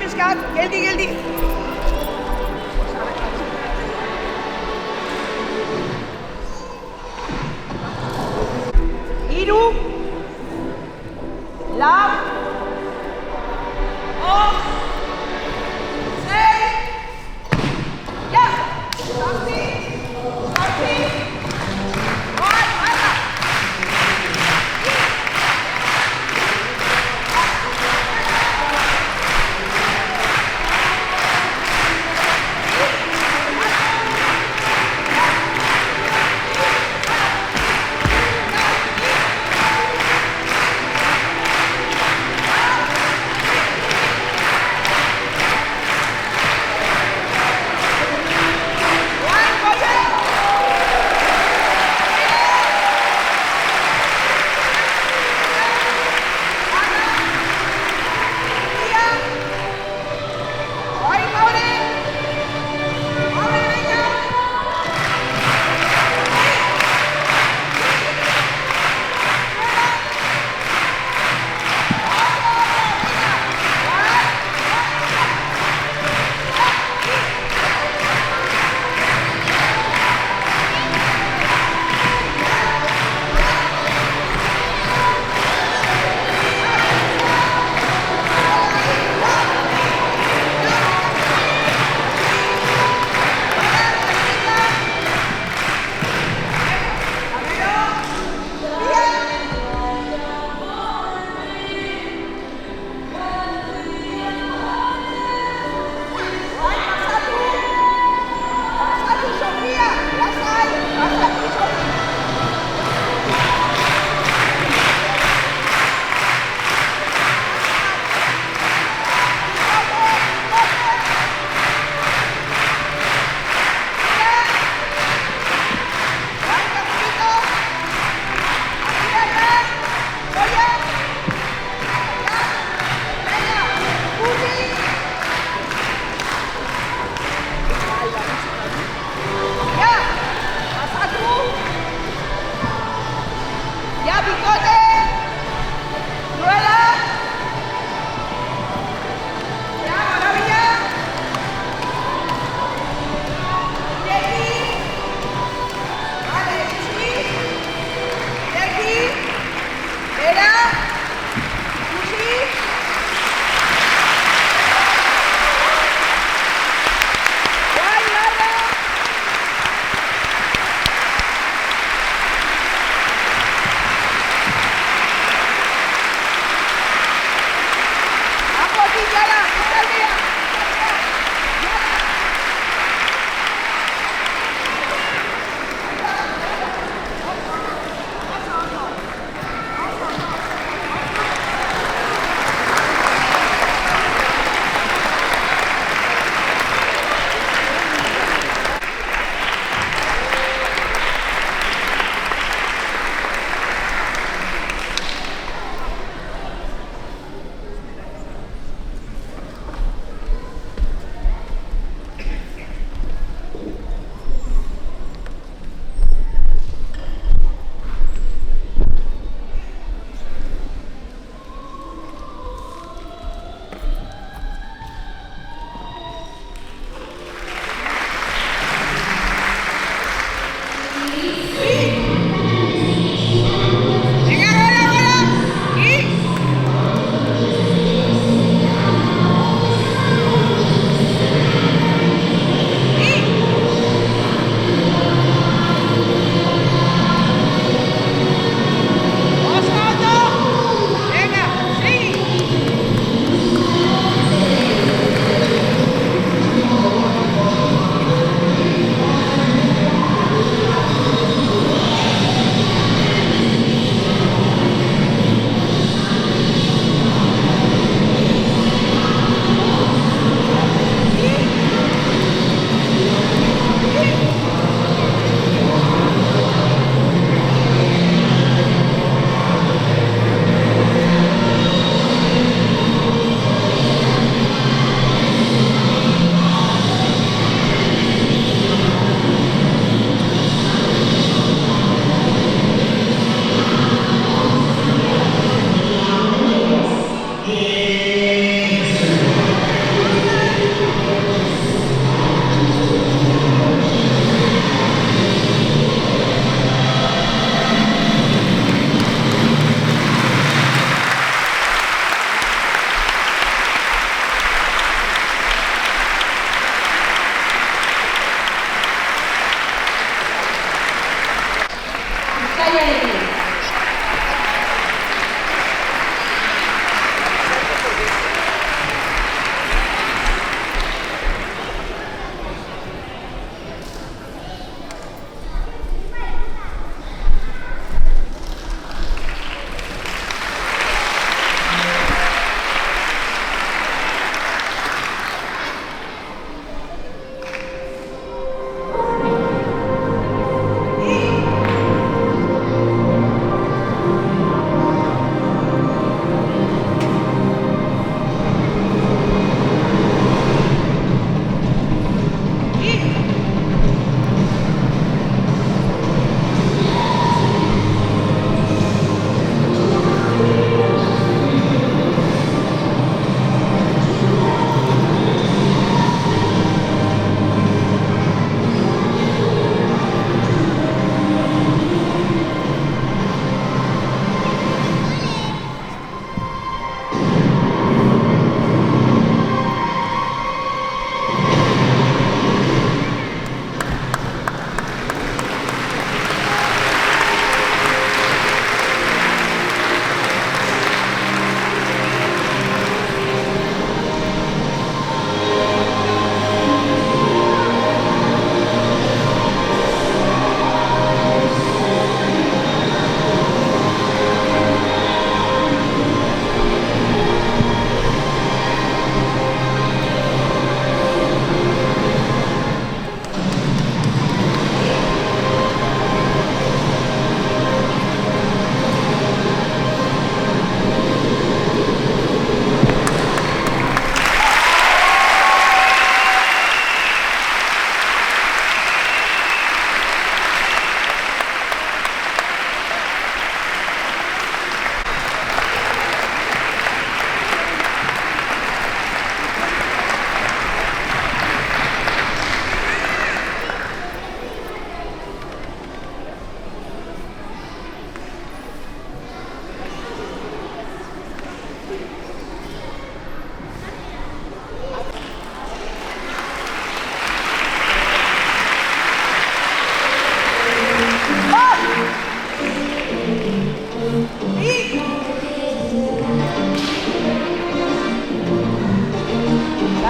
pixkat, geldi. Hiru, lau, bost, sei, ja, zazpi,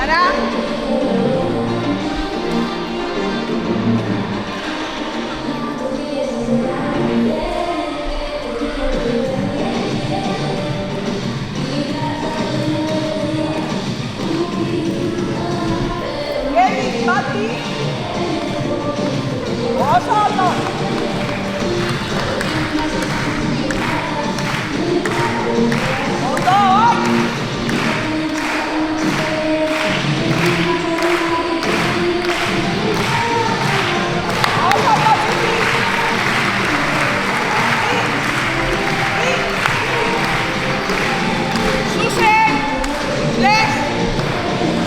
Para. Kelly, Patti. Oso. Susen, Flex,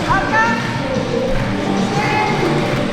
marca, Susen.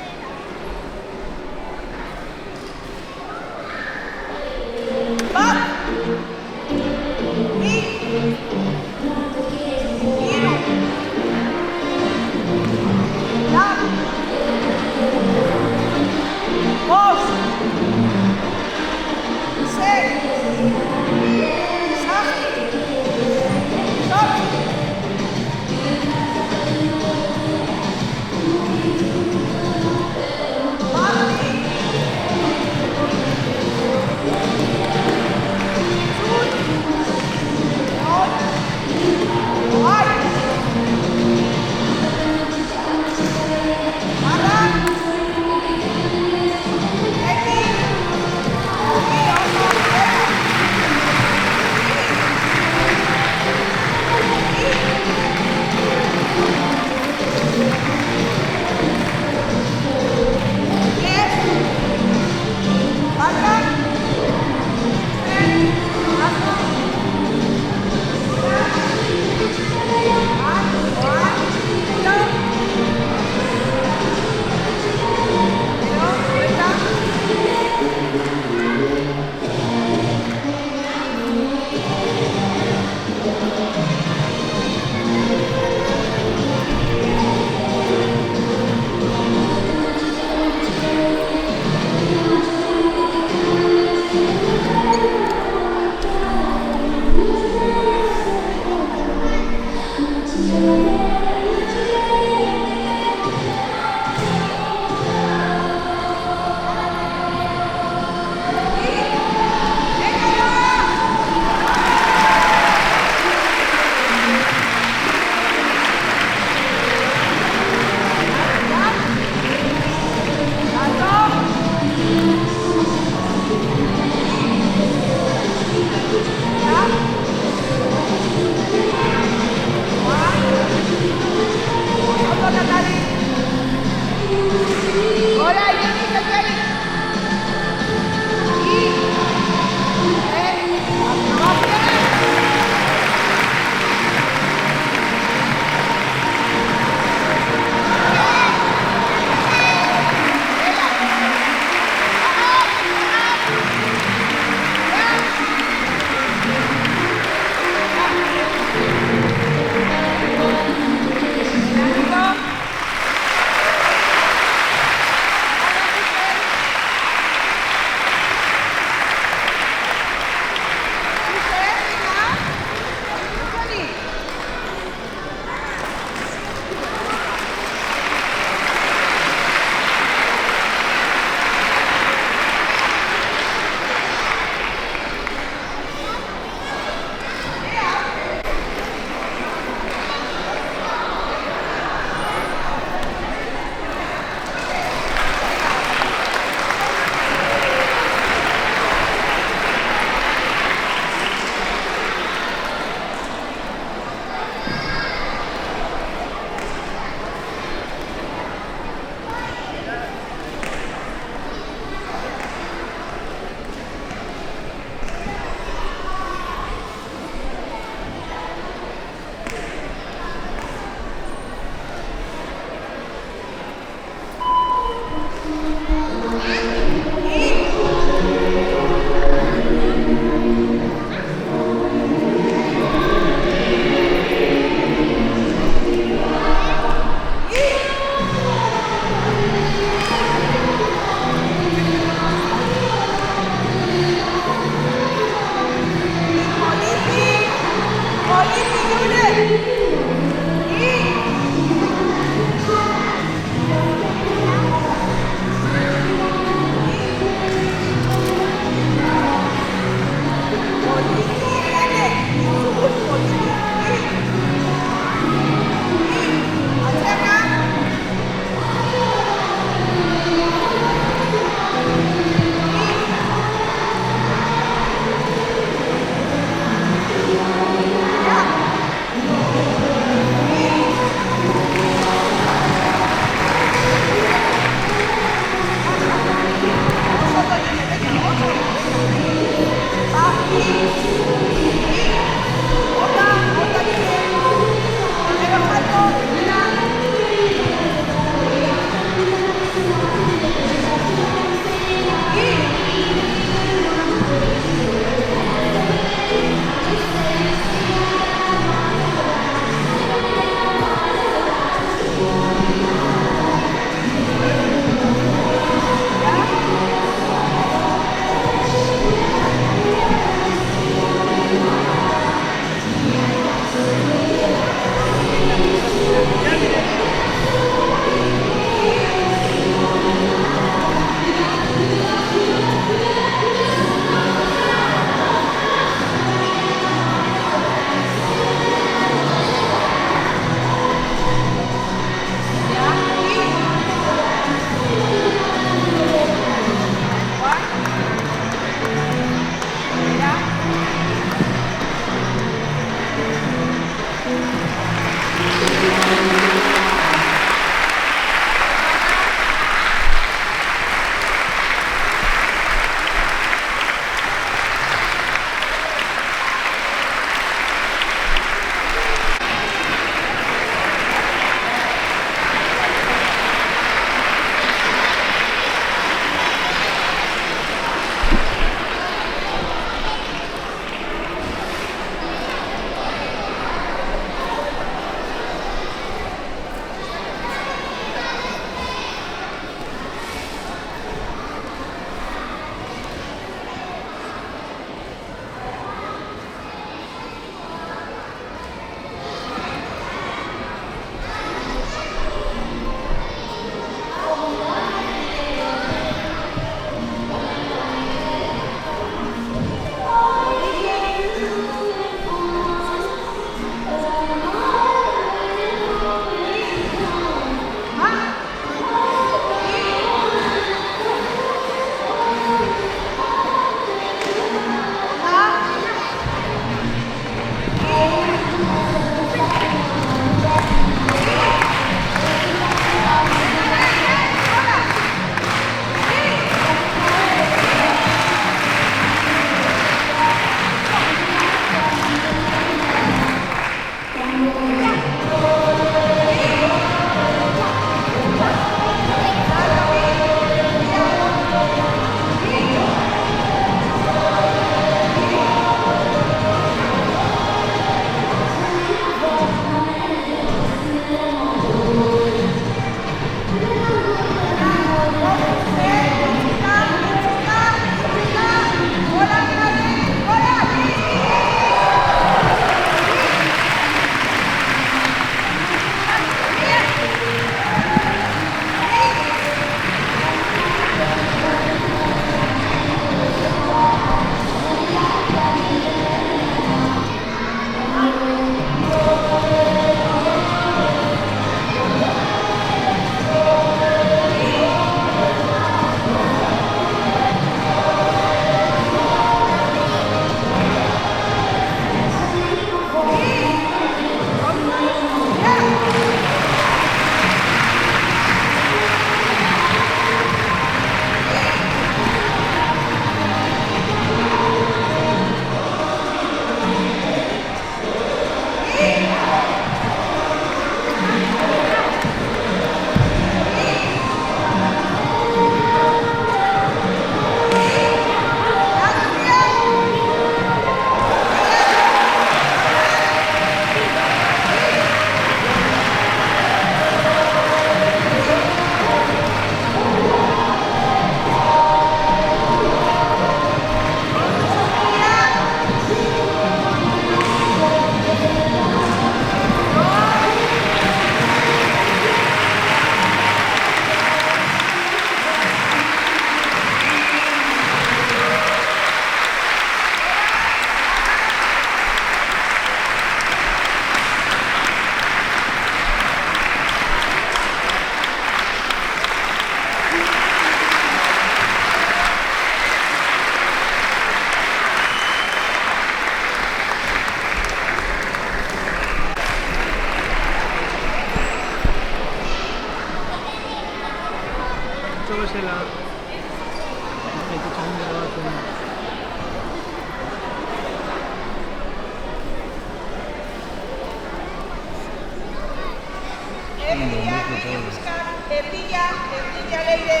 Emilia, Emilia buscar. Emilia, Emilia Leire.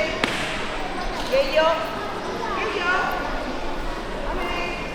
Bello. Bello. Amén.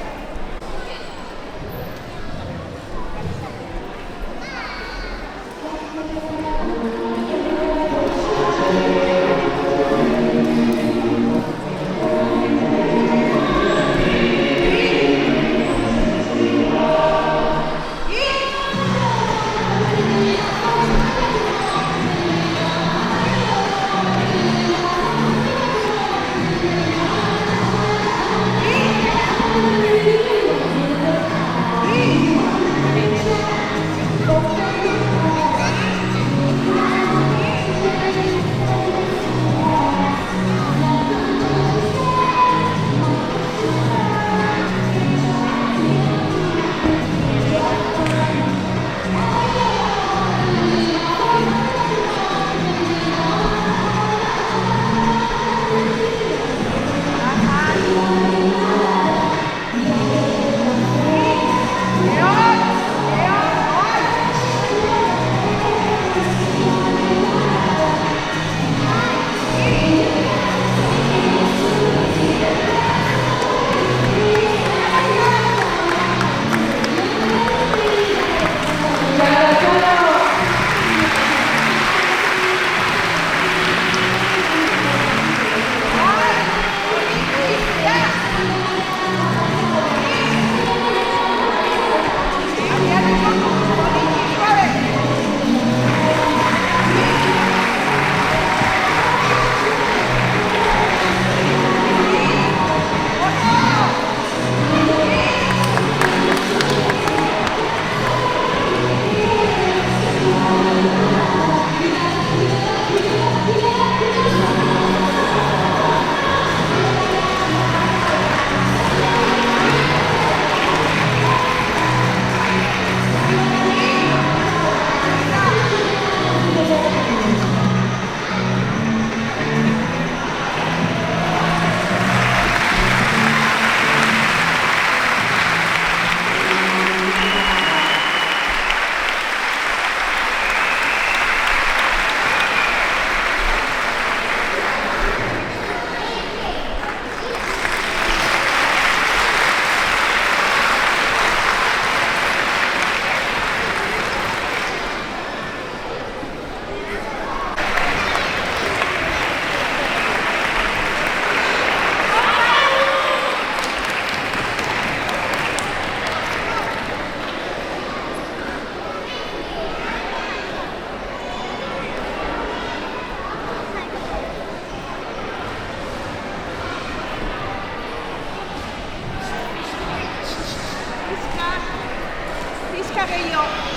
Cabello.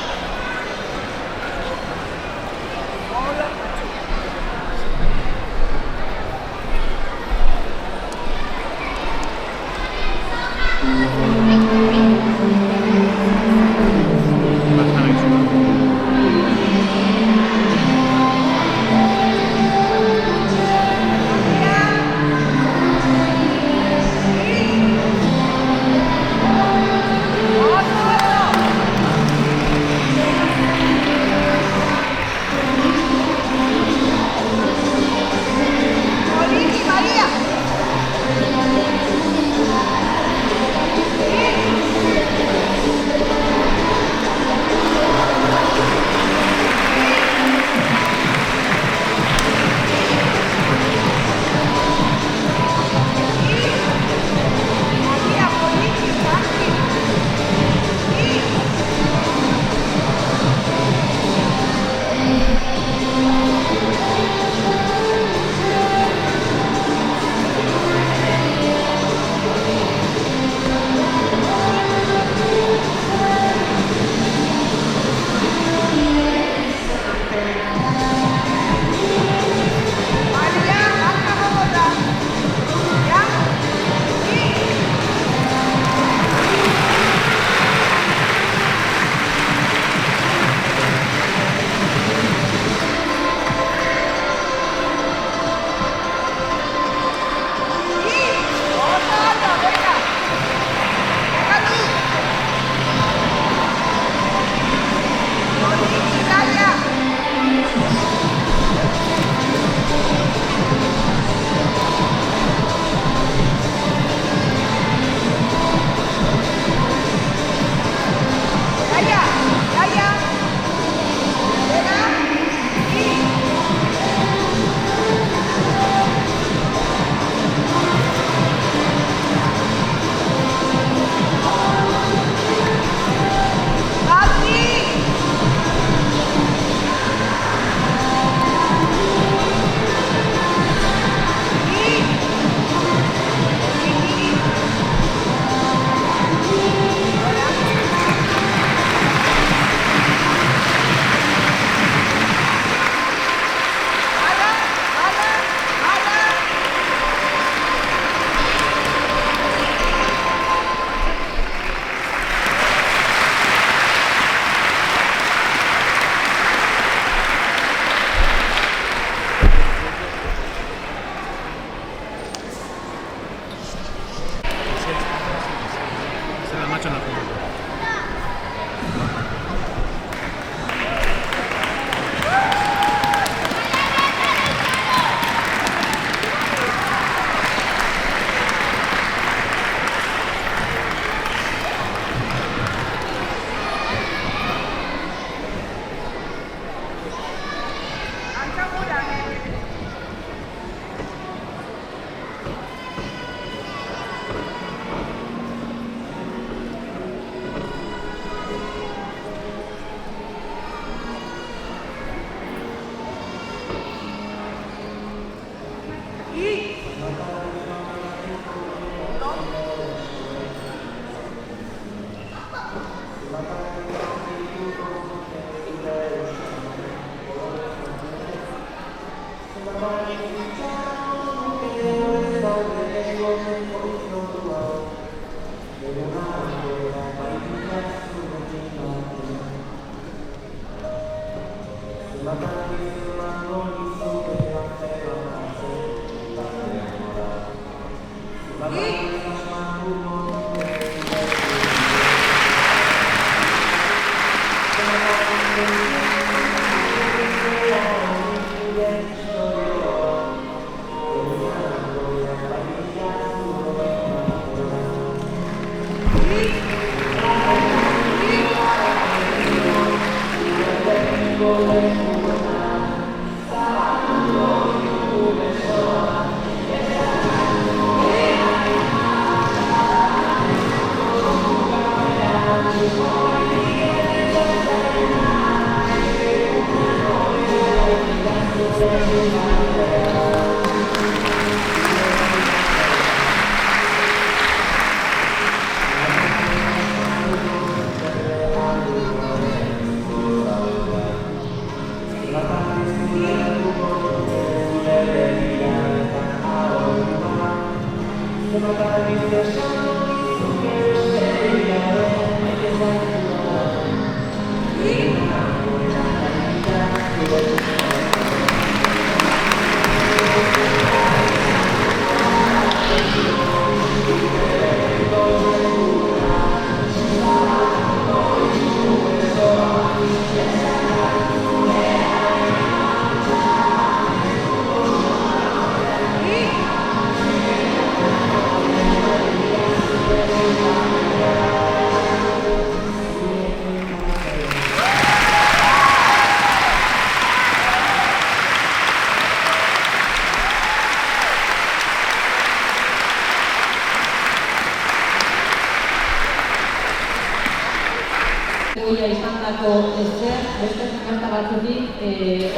izandako esker, beste zerta batzutik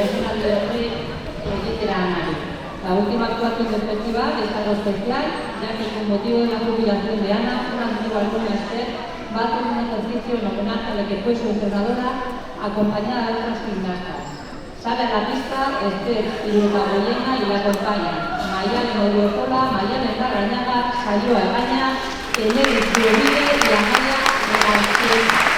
ozenalde horrek egitera nahi. La última actuación del festival es algo especial, ya que con motivo de la jubilación de Ana, una antigua alumna Esther va a hacer un ejercicio en homenaje a la que fue su entrenadora, acompañada de otras gimnastas. Sale a la pista Esther Irugaboyena y la acompaña Mayane Odriozola, Mayane Larrañaga, Sayoa Egaña, Eneri Zuebide y Amaya Menaste.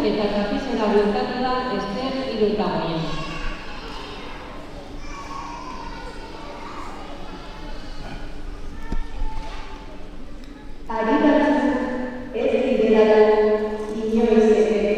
Eta trapizera bueltatu da Esther Irugaboyena. Ez direlako inoiz ere.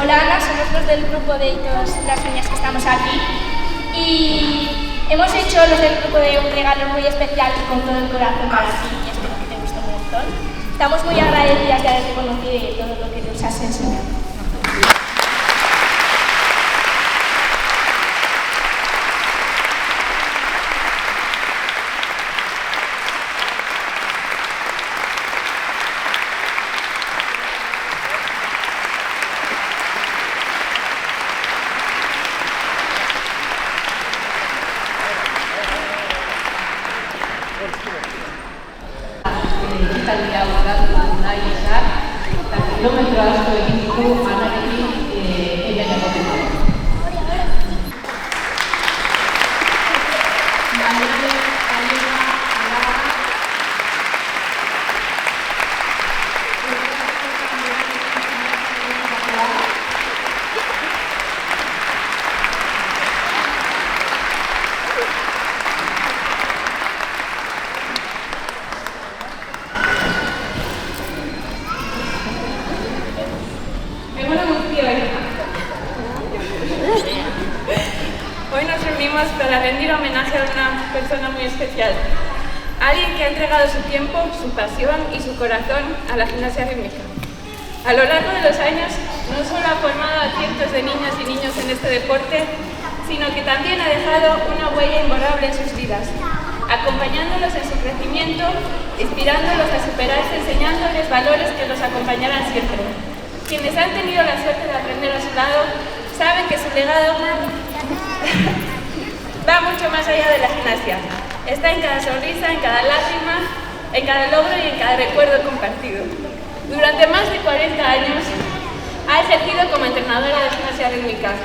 Hola Ana, somos los del grupo de todas las niñas que estamos aquí y hemos hecho los del grupo de un regalo muy especial y con todo el corazón para ti y espero que te guste un montón. Estamos muy agradecidas de haberte conocido y de todo lo que nos has enseñado. Ekitaldia bukatu nahi izan, eta kilometro asko egin ditu Anarekin hemen egoteko. Hoy nos reunimos para rendir homenaje a una persona muy especial, alguien que ha entregado su tiempo, su pasión y su corazón a la gimnasia rítmica. A lo largo de los años, no solo ha formado a cientos de niñas y niños en este deporte, sino que también ha dejado una huella imborrable en sus vidas, acompañándolos en su crecimiento, inspirándolos a superarse, enseñándoles valores que los acompañarán siempre. Quienes han tenido la suerte de aprender a su lado saben que su legado va mucho más allá de la gimnasia. Está en cada sonrisa, en cada lágrima, en cada logro y en cada recuerdo compartido. Durante más de 40 años ha ejercido como entrenadora de gimnasia rítmica,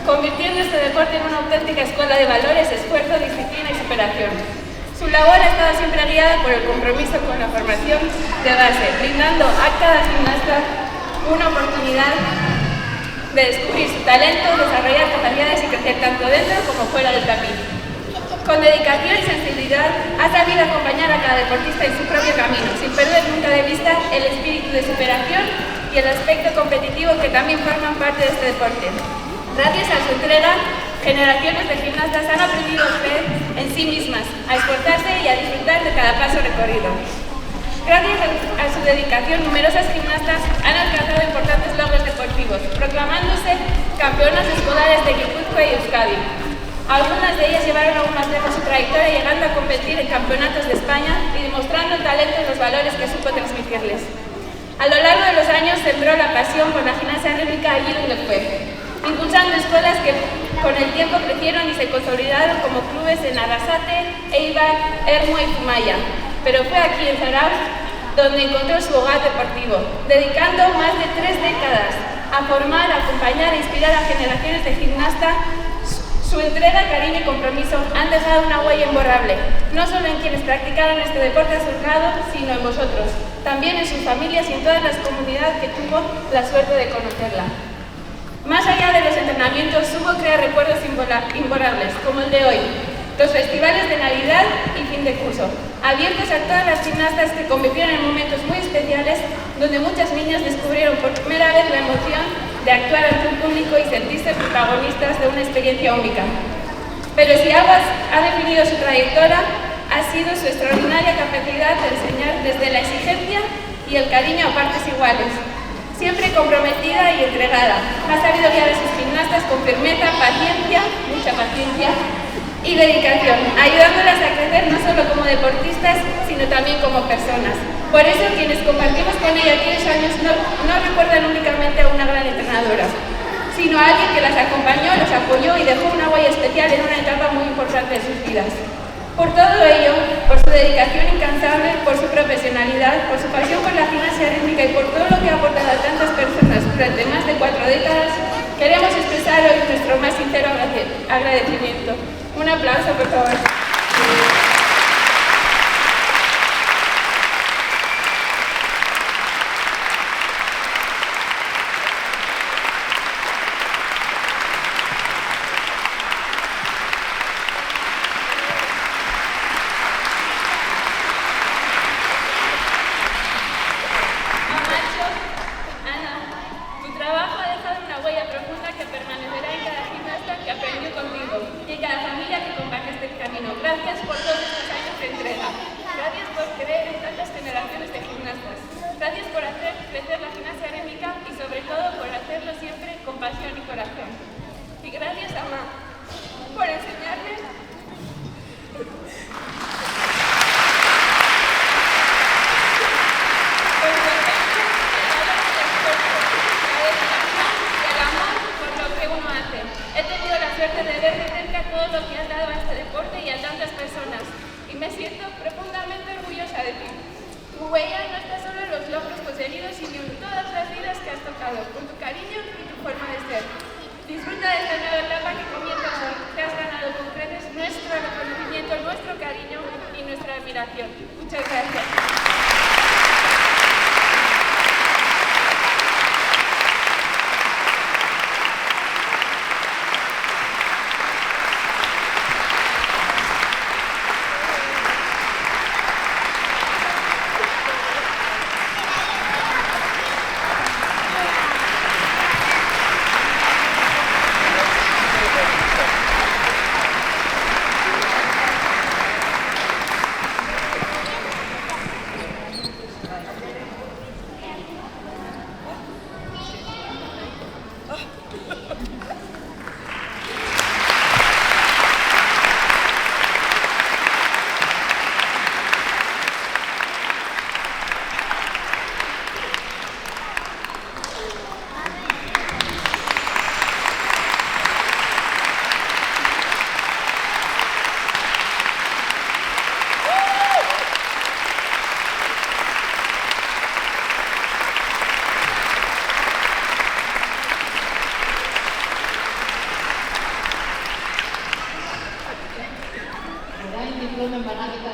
convirtiendo este deporte en una auténtica escuela de valores, esfuerzo, disciplina y superación. Su labor ha estado siempre guiada por el compromiso con la formación de base, brindando a cada gimnasta una oportunidad de descubrir su talento, desarrollar capacidades y crecer tanto dentro como fuera del tapiz. Con dedicación y sensibilidad ha sabido acompañar a cada deportista en su propio camino, sin perder nunca de vista el espíritu de superación y el aspecto competitivo que también forman parte de este deporte. Gracias a su entrega, generaciones de gimnastas han aprendido a creer en sí mismas, a esforzarse y a disfrutar de cada paso recorrido. Gracias a su dedicación, numerosas gimnastas han alcanzado importantes logros deportivos, proclamándose campeonas escolares de Guipúzcoa y Euskadi. Algunas de ellas llevaron aún más lejos su trayectoria, llegando a competir en campeonatos de España y demostrando el talento y los valores que supo transmitirles. A lo largo de los años sembró la pasión por la gimnasia rítmica allí donde fue, impulsando escuelas que con el tiempo crecieron y se consolidaron como clubes en Arrasate, Eibar, Ermua y Zumaya. Pero fue aquí en Zarauz donde encontró su hogar deportivo, dedicando más de 3 décadas a formar, acompañar e inspirar a generaciones de gimnastas. Su entrega, cariño y compromiso han dejado una huella imborrable, no solo en quienes practicaron este deporte a su lado, sino en vosotros, también en sus familias y en todas las comunidades que tuvo la suerte de conocerla. Más allá de los entrenamientos, supo crear recuerdos imborrables, como el de hoy, los festivales de Navidad y fin de curso, abiertos a todas las gimnastas que convivieron en momentos muy especiales, donde muchas niñas descubrieron por primera vez la emoción de actuar ante un público y sentirse protagonistas de una experiencia única. Pero si algo ha definido su trayectoria, ha sido su extraordinaria capacidad de enseñar desde la exigencia y el cariño a partes iguales. Siempre comprometida y entregada, ha sabido guiar a sus gimnastas con firmeza, paciencia, mucha paciencia y dedicación, ayudándolas a crecer no solo como deportistas, sino también como personas. Por eso, quienes compartimos con ella aquellos años no recuerdan únicamente a una gran entrenadora, sino a alguien que las acompañó, los apoyó y dejó una huella especial en una etapa muy importante de sus vidas. Por todo ello, por su dedicación incansable, por su profesionalidad, por su pasión por la gimnasia rítmica y por todo lo que ha aportado a tantas personas durante más de 4 décadas, queremos expresar hoy nuestro más sincero agradecimiento. Un aplauso, por favor. corazón. Y gracias, Ama, por enseñarme he tenido la suerte de ver de cerca todo lo que has dado a este deporte y a tantas personas, y me siento profundamente orgullosa de ti. Tu huella no está solo en los logros conseguidos, sino en todas las vidas que has tocado, con tu cariño y tu forma de ser. Disfruta de esta nueva etapa que comienzas hoy. Te has ganado con creces nuestro reconocimiento, nuestro cariño y nuestra admiración. Muchas gracias. Diplomen banaketa